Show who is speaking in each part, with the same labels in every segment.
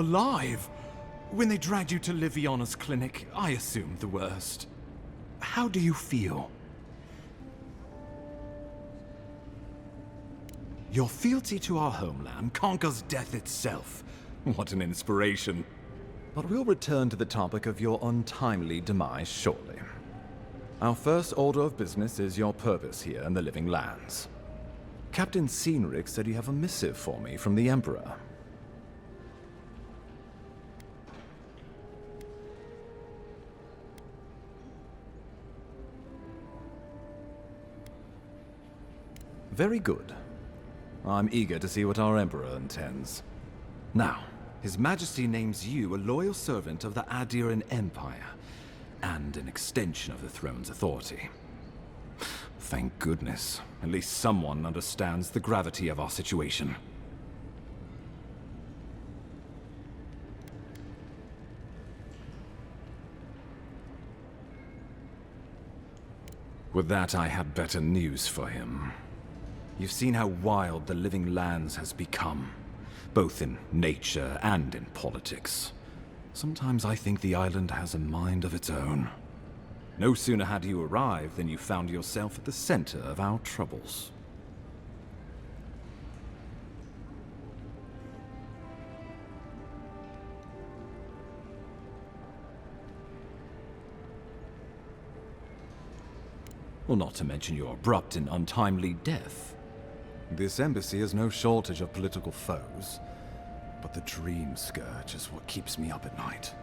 Speaker 1: alive! When they dragged you to Liviana's clinic, I assumed the worst. How do you feel? Your fealty to our homeland conquers death itself. What an inspiration. But we'll return to the topic of your untimely demise shortly. Our first order of business is your purpose here in the Living Lands. Captain Cynric said you have a missive for me from the Emperor. Very good. I'm eager to see what our Emperor intends. Now, His Majesty names you a loyal servant of the Adiran Empire, and an extension of the throne's authority. Thank goodness. At least someone understands the gravity of our situation. With that, I have better news for him. You've seen how wild the Living Lands has become, both in nature and in politics. Sometimes I think the island has a mind of its own. No sooner had you arrived than you found yourself at the center of our troubles. Well, not to mention your abrupt and untimely death. This embassy has no shortage of political foes, but the dream scourge is what keeps me up at night.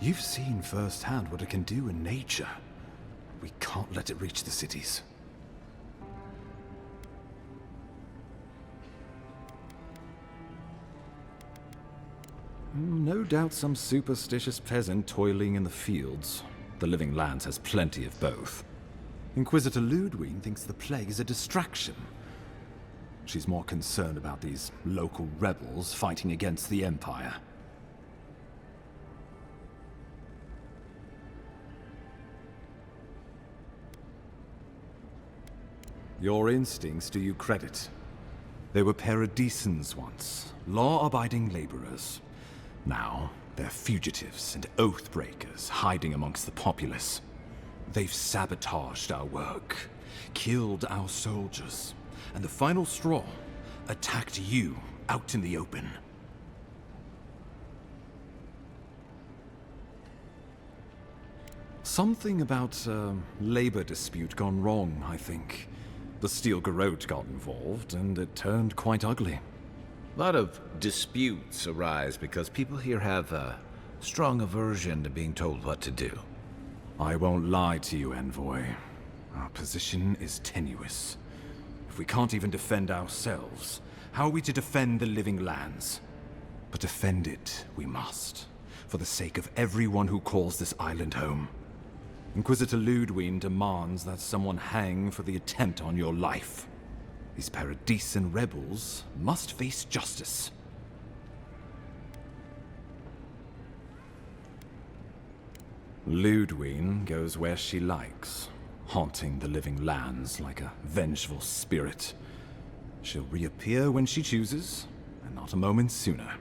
Speaker 1: You've seen firsthand what it can do in nature. We can't let it reach the cities. No doubt some superstitious peasant toiling in the fields. The Living Lands has plenty of both. Inquisitor Ludwig thinks the plague is a distraction. She's more concerned about these local rebels fighting against the Empire. Your instincts do you credit. They were Paradisans once, law-abiding laborers. Now, they're fugitives and oath-breakers hiding amongst the populace. They've sabotaged our work, killed our soldiers, and the final straw, attacked you out in the open. Something about a labor dispute gone wrong, I think. The Steel Garrote got involved, and it turned quite ugly.
Speaker 2: A lot of disputes arise because people here have a strong aversion to being told what to do.
Speaker 1: I won't lie to you, Envoy. Our position is tenuous. If we can't even defend ourselves, how are we to defend the Living Lands? But defend it we must, for the sake of everyone who calls this island home. Inquisitor Ludwig demands that someone hang for the attempt on your life. These Paradisan rebels must face justice. Ludwig goes where she likes, haunting the Living Lands like a vengeful spirit. She'll reappear when she chooses, and not a moment sooner.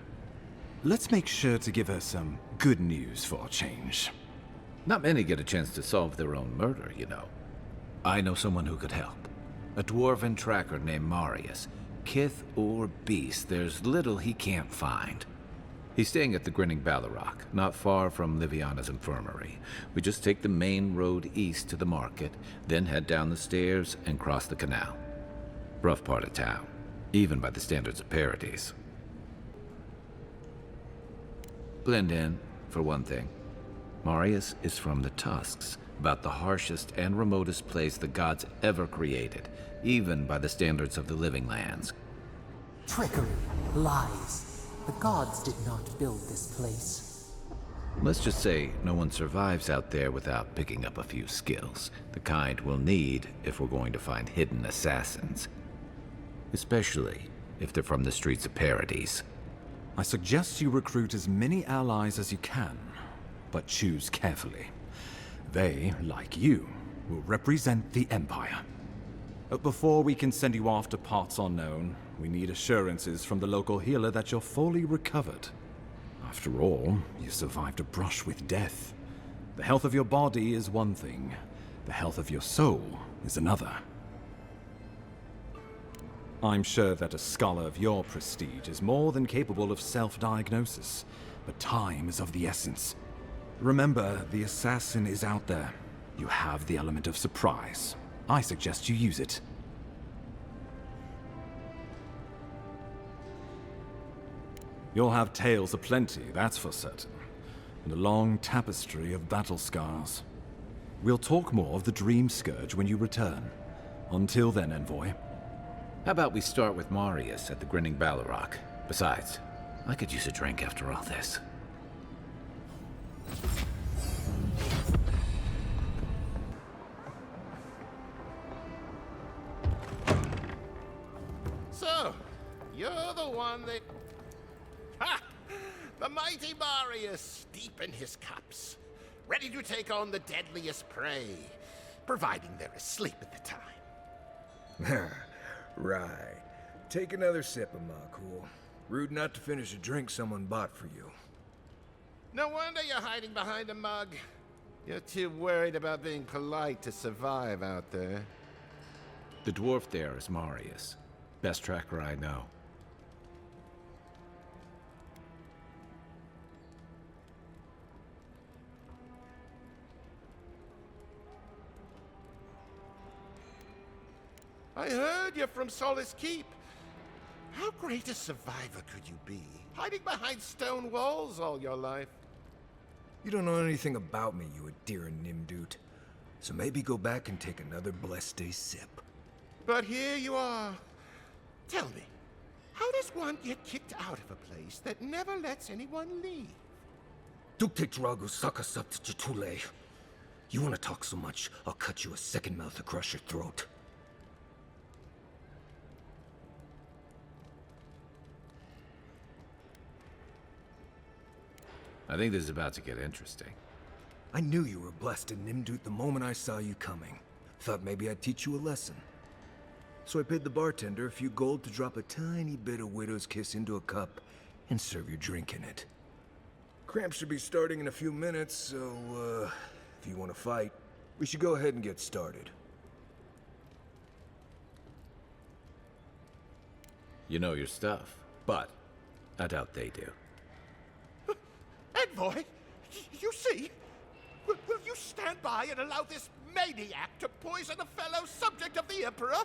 Speaker 1: Let's make sure to give her some good news for a change.
Speaker 2: Not many get a chance to solve their own murder, you know. I know someone who could help. A dwarven tracker named Marius. Kith or beast, there's little he can't find. He's staying at the Grinning Ballarrock, not far from Liviana's infirmary. We just take the main road east to the market, then head down the stairs and cross the canal. Rough part of town, even by the standards of Paradis. Blend in, for one thing. Marius is from the Tusks, about the harshest and remotest place the gods ever created, even by the standards of the Living Lands.
Speaker 3: Trickery, lies. The gods did not build this place.
Speaker 2: Let's just say no one survives out there without picking up a few skills, the kind we'll need if we're going to find hidden assassins. Especially if they're from the streets of Paradis.
Speaker 1: I suggest you recruit as many allies as you can, but choose carefully. They, like you, will represent the Empire. But before we can send you off to parts unknown, we need assurances from the local healer that you're fully recovered. Our After all, you survived a brush with death. The health of your body is one thing. The health of your soul is another. I'm sure that a scholar of your prestige is more than capable of self-diagnosis, but time is of the essence. Remember, the assassin is out there. You have the element of surprise. I suggest you use it. You'll have tales aplenty, that's for certain, and a long tapestry of battle scars. We'll talk more of the Dream Scourge when you return. Until then, Envoy.
Speaker 2: How about we start with Marius at the Grinning Balrog? Besides, I could use a drink after all this.
Speaker 4: So, you're the one that... Ha! The mighty Marius, deep in his cups, ready to take on the deadliest prey, providing they're asleep at the time.
Speaker 5: Right. Take another sip of my cool. Rude not to finish a drink someone bought for you.
Speaker 4: No wonder you're hiding behind a mug. You're too worried about being polite to survive out there.
Speaker 2: The dwarf there is Marius. Best tracker I know.
Speaker 4: I heard you're from Solace Keep. How great a survivor could you be, hiding behind stone walls all your life?
Speaker 5: You don't know anything about me, you Adira Nimdut. So maybe go back and take another blessed day sip.
Speaker 4: But here you are. Tell me, how does one get kicked out of a place that never lets anyone leave?
Speaker 5: Duktetragu sakasaptchitule. You want to talk so much, I'll cut you a second mouth across your throat.
Speaker 2: I think this is about to get interesting.
Speaker 5: I knew you were blessed in Nimdut the moment I saw you coming. Thought maybe I'd teach you a lesson. So I paid the bartender a few gold to drop a tiny bit of Widow's Kiss into a cup and serve your drink in it. Cramps should be starting in a few minutes, so, if you want to fight, we should go ahead and get started.
Speaker 2: You know your stuff, but I doubt they do.
Speaker 4: Envoy, you see? Will you stand by and allow this maniac to poison a fellow subject of the Emperor?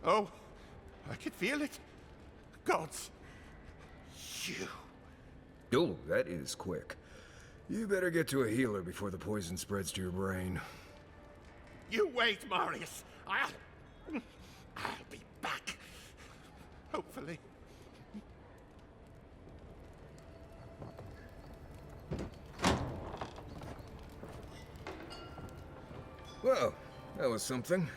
Speaker 4: Oh, I can feel it. Gods, you.
Speaker 5: Oh, that is quick. You better get to a healer before the poison spreads to your brain.
Speaker 4: You wait, Marius. I'll be back. Hopefully.
Speaker 5: Well, that was something.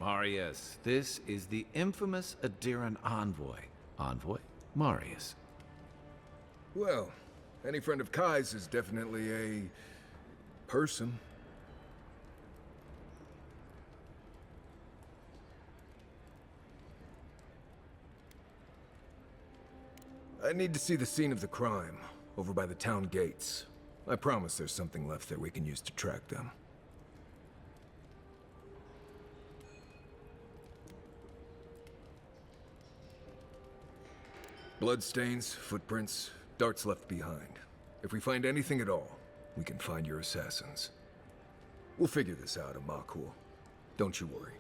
Speaker 2: Marius, this is the infamous Adiran envoy. Envoy? Marius.
Speaker 5: Well, any friend of Kai's is definitely a... person. I need to see the scene of the crime, over by the town gates. I promise there's something left there we can use to track them. Bloodstains, footprints, darts left behind. If we find anything at all, we can find your assassins. We'll figure this out, Amakul. Don't you worry.